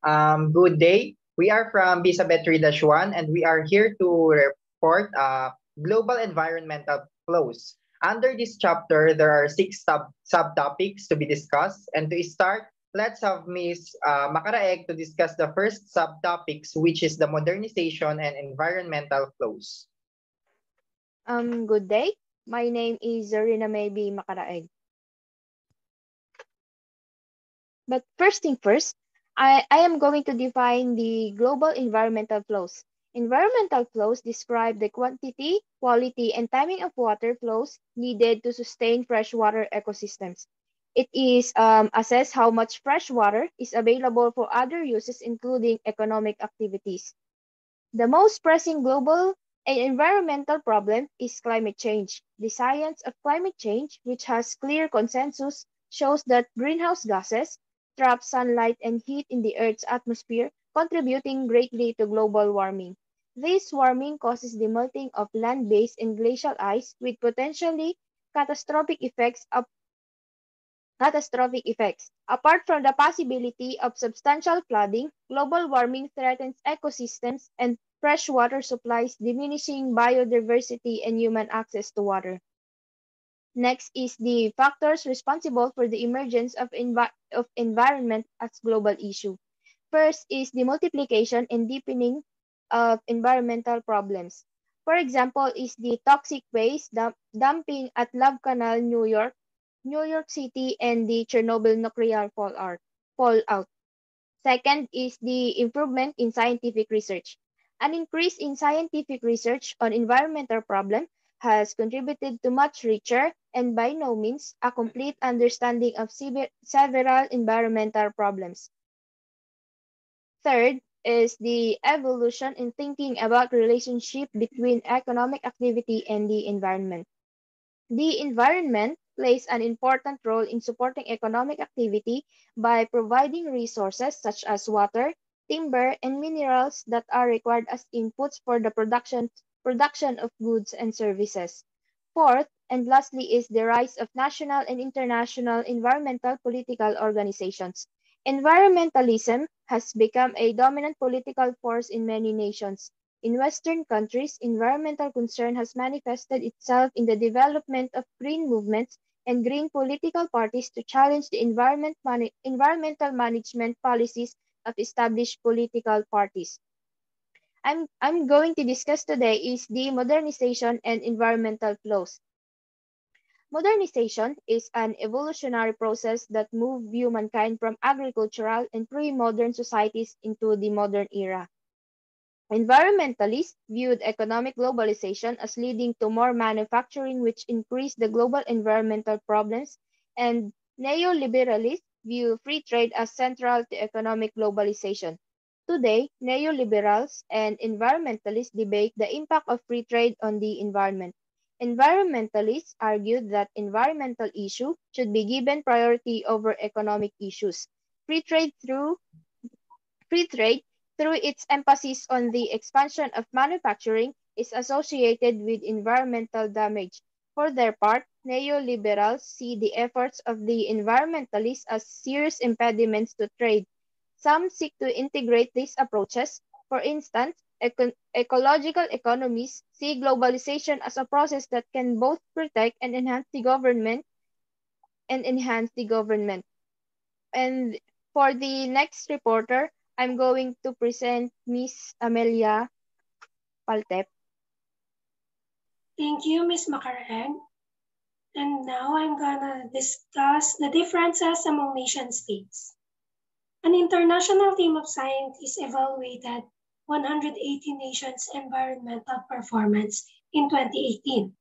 Good day. We are from Bisabet 3-1 and we are here to report global environmental flows. Under this chapter, there are six subtopics to be discussed. And to start, let's have Ms. Makaraeg to discuss the first subtopics, which is the modernization and environmental flows. Good day. My name is Zarina Maybe Makaraeg. But first thing first, I am going to define the global environmental flows. Environmental flows describe the quantity, quality, and timing of water flows needed to sustain freshwater ecosystems. It is assess how much fresh water is available for other uses, including economic activities. The most pressing global and environmental problem is climate change. The science of climate change, which has clear consensus, shows that greenhouse gases trap sunlight and heat in the Earth's atmosphere, contributing greatly to global warming. This warming causes the melting of land-based and glacial ice with potentially catastrophic effects up catastrophic effects. Apart from the possibility of substantial flooding, global warming threatens ecosystems and freshwater supplies, diminishing biodiversity and human access to water. Next is the factors responsible for the emergence of environment as global issue. First is the multiplication and deepening of environmental problems. For example, is the toxic waste dumping at Love Canal, New York City, and the Chernobyl nuclear fallout. Second is the improvement in scientific research. An increase in scientific research on environmental problems has contributed to much richer and by no means a complete understanding of several environmental problems. Third is the evolution in thinking about relationship between economic activity and the environment. The environment plays an important role in supporting economic activity by providing resources such as water, timber, and minerals that are required as inputs for the production of goods and services. Fourth, and lastly, is the rise of national and international environmental political organizations. Environmentalism has become a dominant political force in many nations. In Western countries, environmental concern has manifested itself in the development of green movements and green political parties to challenge the environmental management policies of established political parties. I'm going to discuss today is the modernization and environmental flows. Modernization is an evolutionary process that moved humankind from agricultural and pre-modern societies into the modern era. Environmentalists viewed economic globalization as leading to more manufacturing, which increased the global environmental problems, and neoliberalists view free trade as central to economic globalization. Today, neoliberals and environmentalists debate the impact of free trade on the environment. Environmentalists argued that environmental issues should be given priority over economic issues. Free trade through Free trade, through its emphasis on the expansion of manufacturing, is associated with environmental damage. For their part, neoliberals see the efforts of the environmentalists as serious impediments to trade. Some seek to integrate these approaches. For instance, ecological economists see globalization as a process that can both protect and enhance the government. And for the next reporter, I'm going to present Miss Amelia Paltep. Thank you, Ms. Makaraeg. And now I'm gonna discuss the differences among nation states. An international team of scientists evaluated 180 nations' environmental performance in 2018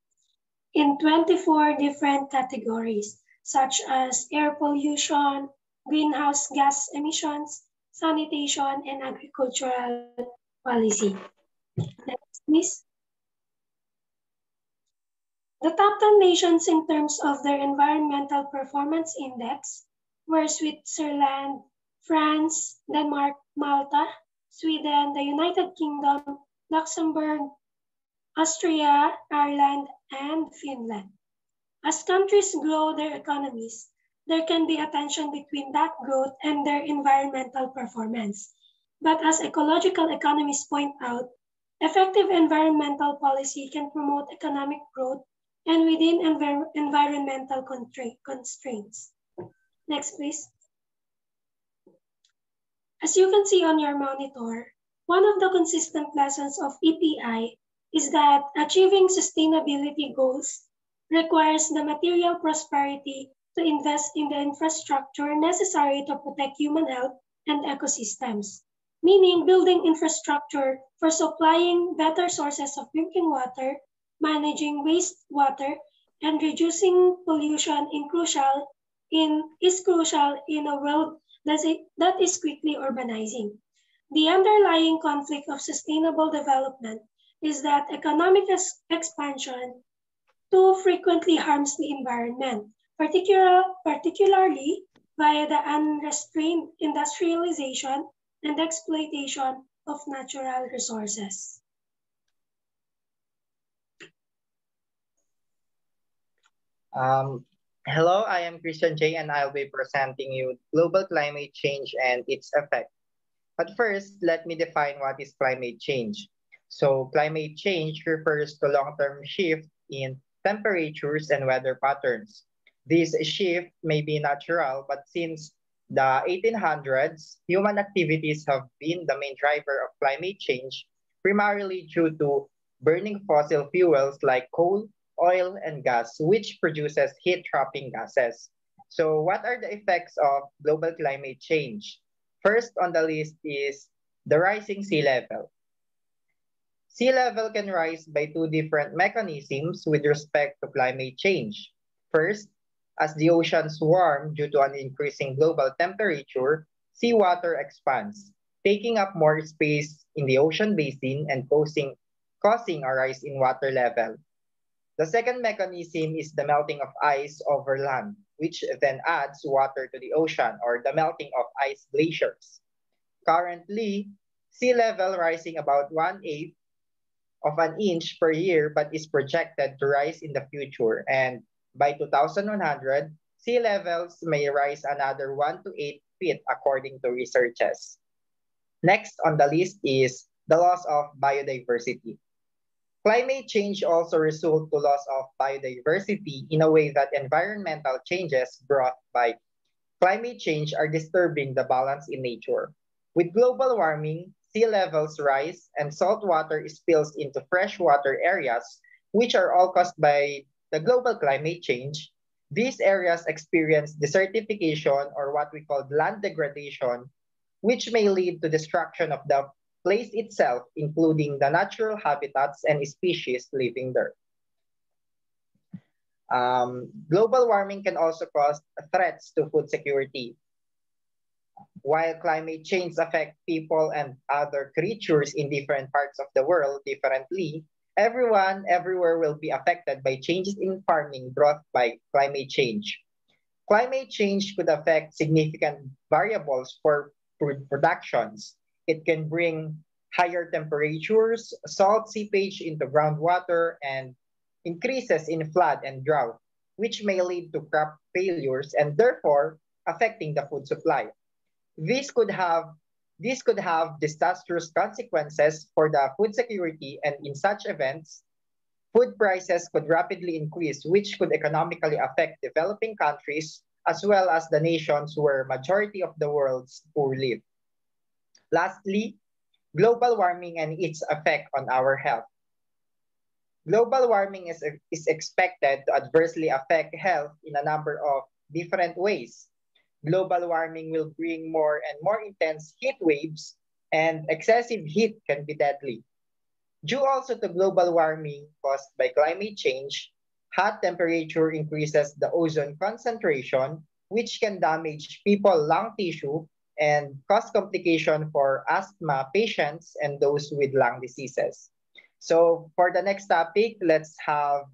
in 24 different categories, such as air pollution, greenhouse gas emissions, sanitation, and agricultural policy. Next, please. The top 10 nations in terms of their environmental performance index were Switzerland, France, Denmark, Malta, Sweden, the United Kingdom, Luxembourg, Austria, Ireland, and Finland. As countries grow their economies, there can be a tension between that growth and their environmental performance. But as ecological economists point out, effective environmental policy can promote economic growth and within environmental constraints. Next, please. As you can see on your monitor, one of the consistent lessons of EPI is that achieving sustainability goals requires the material prosperity to invest in the infrastructure necessary to protect human health and ecosystems, meaning building infrastructure for supplying better sources of drinking water, managing wastewater, and reducing pollution is crucial in a world that is quickly urbanizing. The underlying conflict of sustainable development is that economic expansion too frequently harms the environment, particularly via the unrestrained industrialization and exploitation of natural resources. Hello, I am Christian J and I'll be presenting you global climate change and its effect. But first, let me define what is climate change. So, climate change refers to long-term shift in temperatures and weather patterns. This shift may be natural, but since the 1800s, human activities have been the main driver of climate change, primarily due to burning fossil fuels like coal, oil, and gas, which produces heat-trapping gases. So, what are the effects of global climate change? First on the list is the rising sea level. Sea level can rise by two different mechanisms with respect to climate change. First, as the oceans warm due to an increasing global temperature, seawater expands, taking up more space in the ocean basin and causing a rise in water level. The second mechanism is the melting of ice over land, which then adds water to the ocean, or the melting of ice glaciers. Currently, sea level rising about 1/8 of an inch per year, but is projected to rise in the future. And by 2100, sea levels may rise another 1 to 8 feet according to researchers. Next on the list is the loss of biodiversity. Climate change also results to loss of biodiversity in a way that environmental changes brought by climate change are disturbing the balance in nature. With global warming, sea levels rise and saltwater spills into freshwater areas, which are all caused by the global climate change. These areas experience desertification, or what we call land degradation, which may lead to destruction of the place itself, including the natural habitats and species living there. Global warming can also cause threats to food security. While climate change affects people and other creatures in different parts of the world differently, everyone everywhere will be affected by changes in farming brought by climate change. Climate change could affect significant variables for food productions. It can bring higher temperatures, salt seepage into groundwater, and increases in flood and drought, which may lead to crop failures and therefore affecting the food supply. This could have this could have disastrous consequences for the food security, and in such events, food prices could rapidly increase, which could economically affect developing countries as well as the nations where majority of the world's poor live. Lastly, global warming and its effect on our health. Global warming is expected to adversely affect health in a number of different ways. Global warming will bring more and more intense heat waves, and excessive heat can be deadly. Due also to global warming caused by climate change, hot temperature increases the ozone concentration, which can damage people's lung tissue and cause complication for asthma patients and those with lung diseases. So for the next topic, let's have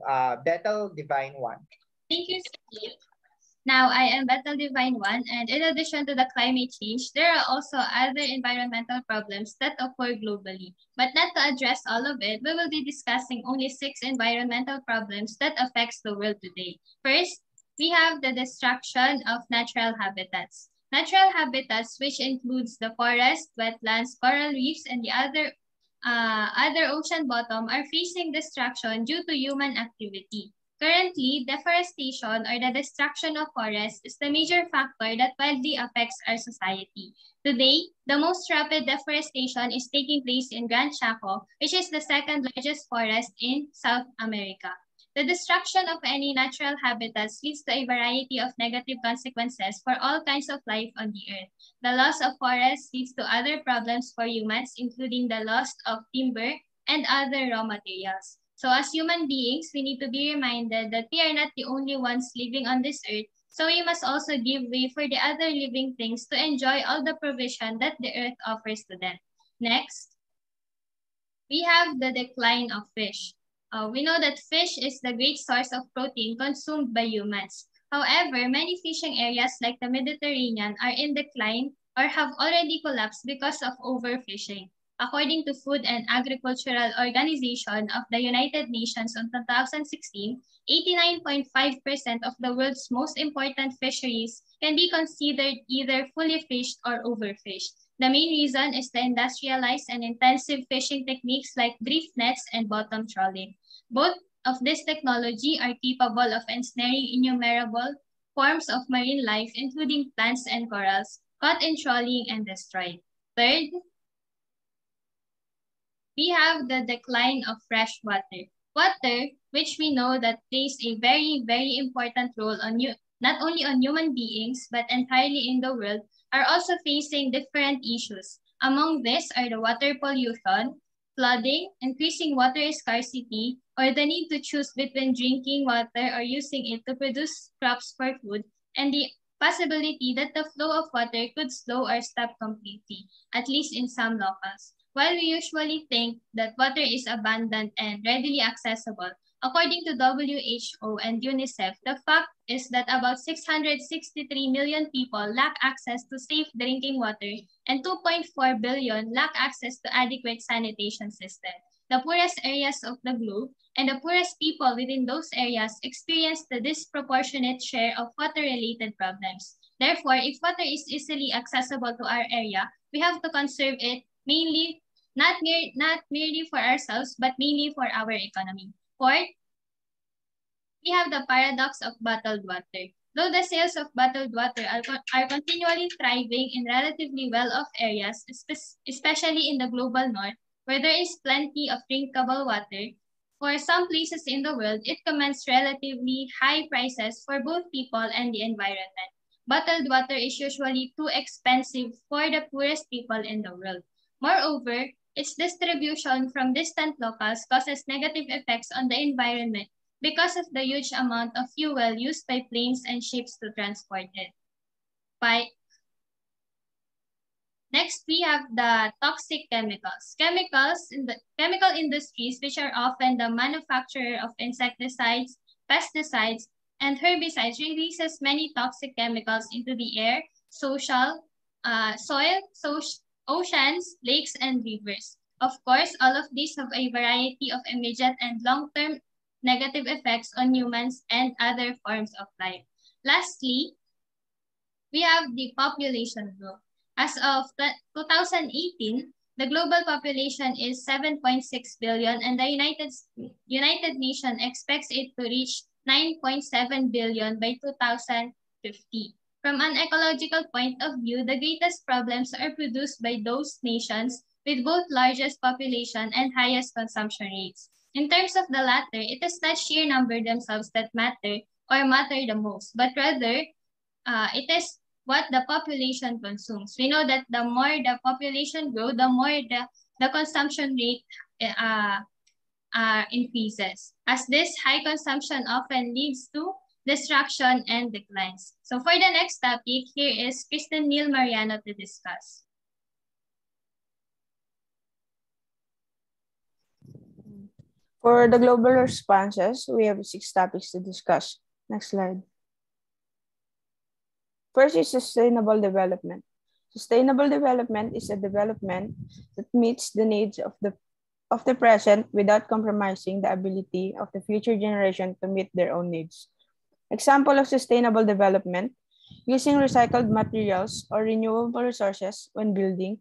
Bethel Divine One. Thank you, Steve. Now, I am Bethel Divine One, and in addition to the climate change, there are also other environmental problems that occur globally. But not to address all of it, we will be discussing only 6 environmental problems that affects the world today. First, we have the destruction of natural habitats. Natural habitats, which includes the forest, wetlands, coral reefs, and the other ocean bottom, are facing destruction due to human activity. Currently, deforestation or the destruction of forests is the major factor that wildly affects our society. Today, the most rapid deforestation is taking place in Gran Chaco, which is the second largest forest in South America. The destruction of any natural habitats leads to a variety of negative consequences for all kinds of life on the earth. The loss of forests leads to other problems for humans, including the loss of timber and other raw materials. So as human beings, we need to be reminded that we are not the only ones living on this earth, so we must also give way for the other living things to enjoy all the provision that the earth offers to them. Next, we have the decline of fish. We know that fish is the great source of protein consumed by humans. However, many fishing areas like the Mediterranean are in decline or have already collapsed because of overfishing. According to Food and Agricultural Organization of the United Nations in 2016, 89.5% of the world's most important fisheries can be considered either fully fished or overfished. The main reason is the industrialized and intensive fishing techniques like drift nets and bottom trawling. Both of this technology are capable of ensnaring innumerable forms of marine life, including plants and corals, caught in trawling and destroyed. Third, we have the decline of fresh water. Water, which we know that plays a very, very important role on not only on human beings, but entirely in the world, are also facing different issues. Among these are the water pollution, flooding, increasing water scarcity, or the need to choose between drinking water or using it to produce crops for food, and the possibility that the flow of water could slow or stop completely, at least in some locales. While we usually think that water is abundant and readily accessible, according to WHO and UNICEF, the fact is that about 663 million people lack access to safe drinking water and 2.4 billion lack access to adequate sanitation systems. The poorest areas of the globe and the poorest people within those areas experience the disproportionate share of water-related problems. Therefore, if water is easily accessible to our area, we have to conserve it mainly not merely for ourselves, but mainly for our economy. Fourth, we have the paradox of bottled water. Though the sales of bottled water are continually thriving in relatively well-off areas, especially in the global north, where there is plenty of drinkable water, for some places in the world, it commands relatively high prices for both people and the environment. Bottled water is usually too expensive for the poorest people in the world. Moreover, its distribution from distant locales causes negative effects on the environment because of the huge amount of fuel used by planes and ships to transport it. Next, we have the toxic chemicals. Chemicals in the chemical industries, which are often the manufacturer of insecticides, pesticides, and herbicides, releases many toxic chemicals into the air, soil, oceans, lakes, and rivers. Of course, all of these have a variety of immediate and long-term negative effects on humans and other forms of life. Lastly, we have the population growth. As of 2018, the global population is 7.6 billion and the United Nations expects it to reach 9.7 billion by 2050. From an ecological point of view, the greatest problems are produced by those nations with both largest population and highest consumption rates. In terms of the latter, it is not sheer number themselves that matter the most, but rather it is what the population consumes. We know that the more the population grows, the more the consumption rate increases. As this high consumption often leads to destruction and declines. So for the next topic, here is Kristen Neil Mariano to discuss. For the global responses, we have 6 topics to discuss. Next slide. First is sustainable development. Sustainable development is a development that meets the needs of the present without compromising the ability of the future generation to meet their own needs. Example of sustainable development, using recycled materials or renewable resources when building,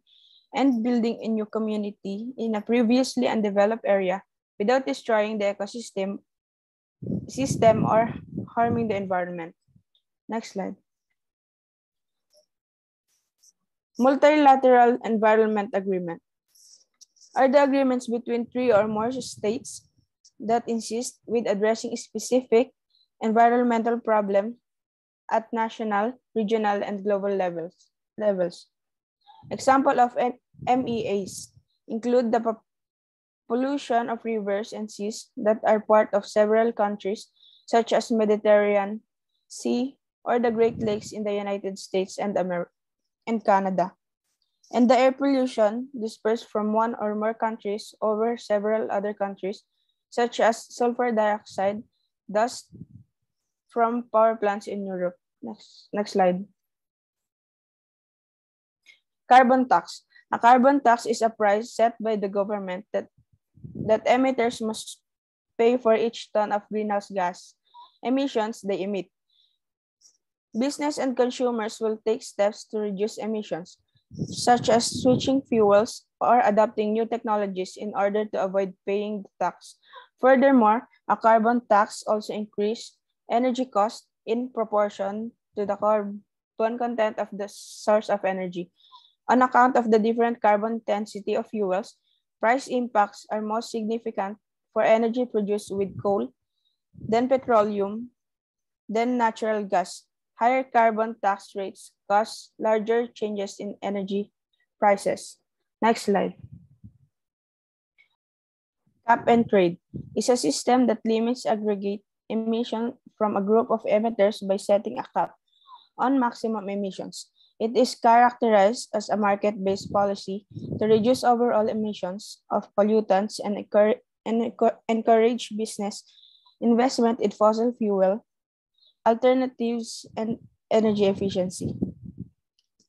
and building a new community in a previously undeveloped area without destroying the ecosystem or harming the environment. Next slide. Multilateral environment agreement are the agreements between 3 or more states that insist with addressing a specific environmental problem at national, regional, and global levels. Example of MEAs include the pollution of rivers and seas that are part of several countries, such as Mediterranean Sea or the Great Lakes in the United States and Canada, and the air pollution dispersed from one or more countries over several other countries, such as sulfur dioxide, dust from power plants in Europe. Next slide. Carbon tax. A carbon tax is a price set by the government that emitters must pay for each ton of greenhouse gas emissions they emit. Business and consumers will take steps to reduce emissions, such as switching fuels or adopting new technologies in order to avoid paying the tax. Furthermore, a carbon tax also increases energy costs in proportion to the carbon content of the source of energy. On account of the different carbon intensity of fuels, price impacts are most significant for energy produced with coal, then petroleum, then natural gas. Higher carbon tax rates cause larger changes in energy prices. Next slide. Cap and trade is a system that limits aggregate emission from a group of emitters by setting a cap on maximum emissions. It is characterized as a market-based policy to reduce overall emissions of pollutants and encourage business investment in fossil fuel alternatives and energy efficiency.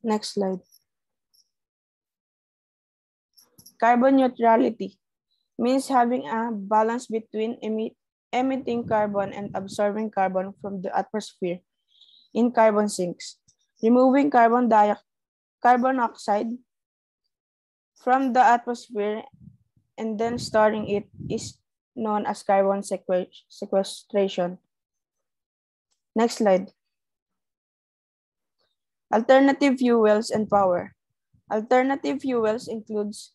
Next slide. Carbon neutrality means having a balance between emitting carbon and absorbing carbon from the atmosphere in carbon sinks. Removing carbon dioxide from the atmosphere and then storing it is known as carbon sequestration. Next slide. Alternative fuels and power. Alternative fuels includes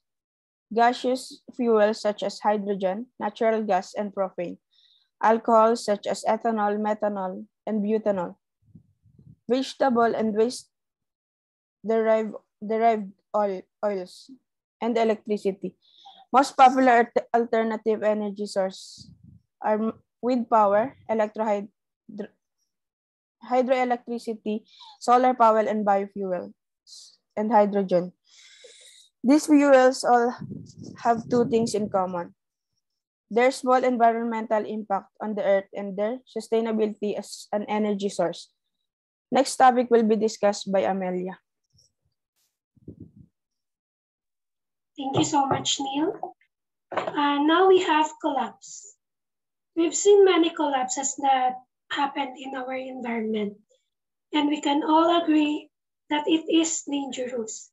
gaseous fuels such as hydrogen, natural gas, and propane. Alcohols such as ethanol, methanol, and butanol. Vegetable and waste-derived oils, and electricity. Most popular alternative energy sources are wind power, hydroelectricity, solar power, and biofuels, and hydrogen. These fuels all have two things in common: their small environmental impact on the earth and their sustainability as an energy source. Next topic will be discussed by Amelia. Thank you so much, Neil. Now we have collapse. We've seen many collapses that happened in our environment, and we can all agree that it is dangerous.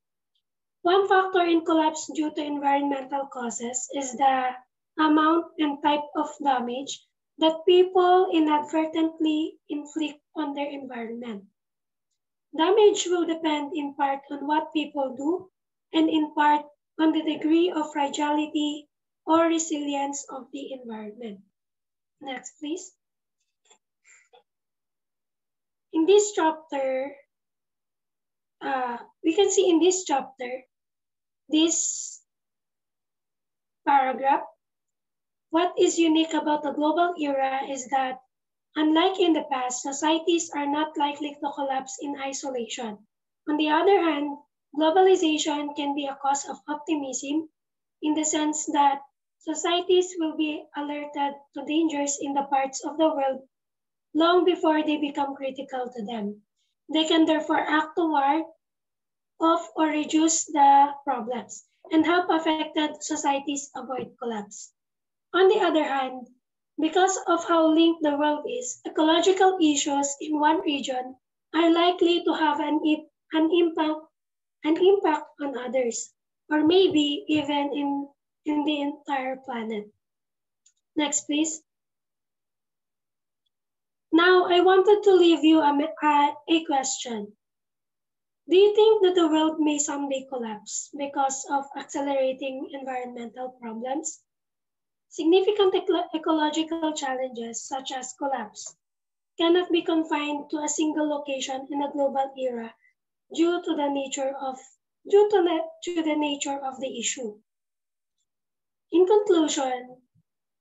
One factor in collapse due to environmental causes is the amount and type of damage that people inadvertently inflict on their environment. Damage will depend in part on what people do and in part on the degree of fragility or resilience of the environment. Next, please. In this chapter, we can see in this chapter, this paragraph, what is unique about the global era is that, unlike in the past, societies are not likely to collapse in isolation. On the other hand, globalization can be a cause of optimism in the sense that societies will be alerted to dangers in the parts of the world long before they become critical to them. They can therefore act to ward off or reduce the problems and help affected societies avoid collapse. On the other hand, Because of how linked the world is, ecological issues in one region are likely to have an impact on others, or maybe even in the entire planet. Next, please. Now, I wanted to leave you a question. Do you think that the world may someday collapse because of accelerating environmental problems? Significant ecological challenges, such as collapse, cannot be confined to a single location in a global era due to the nature of the issue. In conclusion,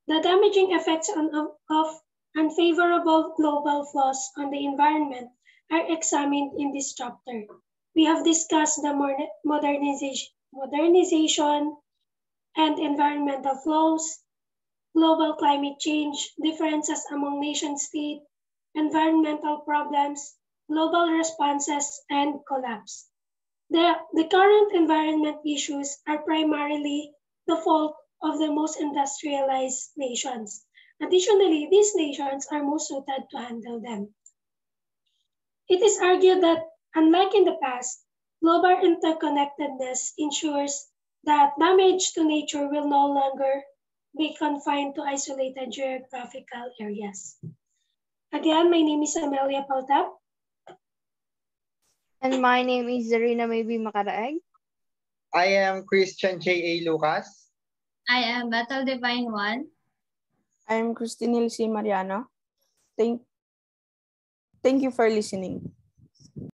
the damaging effects of unfavorable global flows on the environment are examined in this chapter. We have discussed the modernization and environmental flows, global climate change, differences among nation states, environmental problems, global responses, and collapse. The current environment issues are primarily the fault of the most industrialized nations. Additionally, these nations are most suited to handle them. It is argued that, unlike in the past, global interconnectedness ensures that damage to nature will no longer be confined to isolated geographical areas. Again, my name is Amelia Paltap. And my name is Zarina Maybe Makaraeg. I am Christian J.A. Lucas. I am Battle Divine 1. I am Christine C. Mariano. Thank you for listening.